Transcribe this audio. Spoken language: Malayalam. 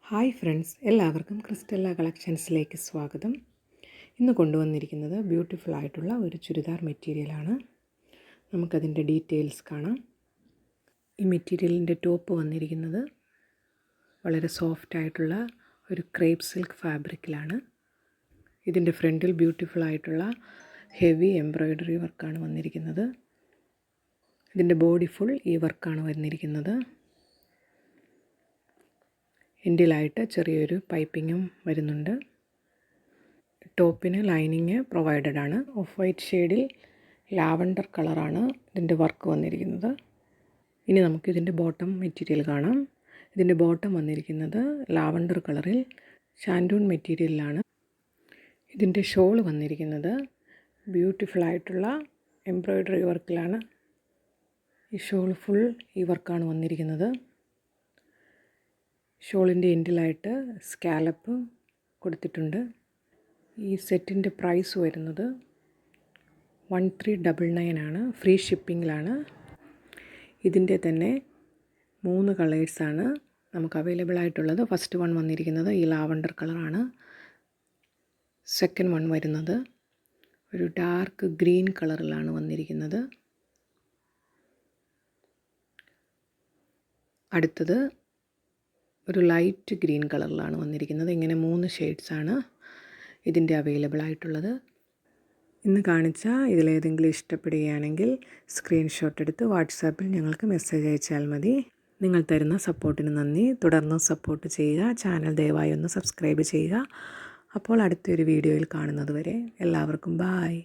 ഹായ് ഫ്രണ്ട്സ്, എല്ലാവർക്കും ക്രിസ്റ്റല്ല കളക്ഷൻസിലേക്ക് സ്വാഗതം. ഇന്ന് കൊണ്ടുവന്നിരിക്കുന്നത് ബ്യൂട്ടിഫുൾ ആയിട്ടുള്ള ഒരു ചുരിദാർ മെറ്റീരിയലാണ്. നമുക്കതിൻ്റെ ഡീറ്റെയിൽസ് കാണാം. ഈ മെറ്റീരിയലിൻ്റെ ടോപ്പ് വന്നിരിക്കുന്നത് വളരെ സോഫ്റ്റ് ആയിട്ടുള്ള ഒരു ക്രേപ്പ് സിൽക്ക് ഫാബ്രിക്കിലാണ്. ഇതിൻ്റെ ഫ്രണ്ടിൽ ബ്യൂട്ടിഫുൾ ആയിട്ടുള്ള ഹെവി എംബ്രോയ്ഡറി വർക്കാണ് വന്നിരിക്കുന്നത്. ഇതിൻ്റെ ബോഡി ഫുൾ ഈ വർക്കാണ് വന്നിരിക്കുന്നത്. എൻഡിലായിട്ട് ചെറിയൊരു പൈപ്പിങ്ങും വരുന്നുണ്ട്. ടോപ്പിന് ലൈനിങ് പ്രൊവൈഡഡ് ആണ്. ഓഫ് വൈറ്റ് ഷെയ്ഡിൽ ലാവണ്ടർ കളറാണ് ഇതിൻ്റെ വർക്ക് വന്നിരിക്കുന്നത്. ഇനി നമുക്ക് ഇതിൻ്റെ ബോട്ടം മെറ്റീരിയൽ കാണാം. ഇതിൻ്റെ ബോട്ടം വന്നിരിക്കുന്നത് ലാവണ്ടർ കളറിൽ ഷാൻഡൂൺ മെറ്റീരിയലിലാണ്. ഇതിൻ്റെ ഷോൾ വന്നിരിക്കുന്നത് ബ്യൂട്ടിഫുൾ ആയിട്ടുള്ള എംബ്രോയ്ഡറി വർക്കിലാണ്. ഈ ഷോൾ ഫുൾ ഈ വർക്കാണ് വന്നിരിക്കുന്നത്. ഷോളിൻ്റെ എൻഡിലായിട്ട് സ്കാലപ്പ് കൊടുത്തിട്ടുണ്ട്. ഈ സെറ്റിൻ്റെ പ്രൈസ് വരുന്നത് 1399 ആണ്. ഫ്രീ ഷിപ്പിങ്ങിലാണ്. ഇതിൻ്റെ തന്നെ 3 കളേഴ്സാണ് നമുക്ക് അവൈലബിൾ ആയിട്ടുള്ളത്. ഫസ്റ്റ് വൺ വന്നിരിക്കുന്നത് ഈ ലാവണ്ടർ കളറാണ്. സെക്കൻഡ് വൺ വരുന്നത് ഒരു ഡാർക്ക് ഗ്രീൻ കളറിലാണ് വന്നിരിക്കുന്നത്. അടുത്തത് ഒരു ലൈറ്റ് ഗ്രീൻ കളറിലാണ് വന്നിരിക്കുന്നത്. ഇങ്ങനെ 3 ഷെയ്ഡ്സാണ് ഇതിൻ്റെ അവൈലബിൾ ആയിട്ടുള്ളത്. ഇന്ന് കാണിച്ച ഇതിലേതെങ്കിലും ഇഷ്ടപ്പെടുകയാണെങ്കിൽ സ്ക്രീൻഷോട്ട് എടുത്ത് വാട്സാപ്പിൽ ഞങ്ങൾക്ക് മെസ്സേജ് അയച്ചാൽ മതി. നിങ്ങൾ തരുന്ന സപ്പോർട്ടിന് നന്ദി. തുടർന്ന് സപ്പോർട്ട് ചെയ്യുക. ചാനൽ ദയവായി ഒന്ന് സബ്സ്ക്രൈബ് ചെയ്യുക. അപ്പോൾ അടുത്തൊരു വീഡിയോയിൽ കാണുന്നത് വരെ എല്ലാവർക്കും ബായ്.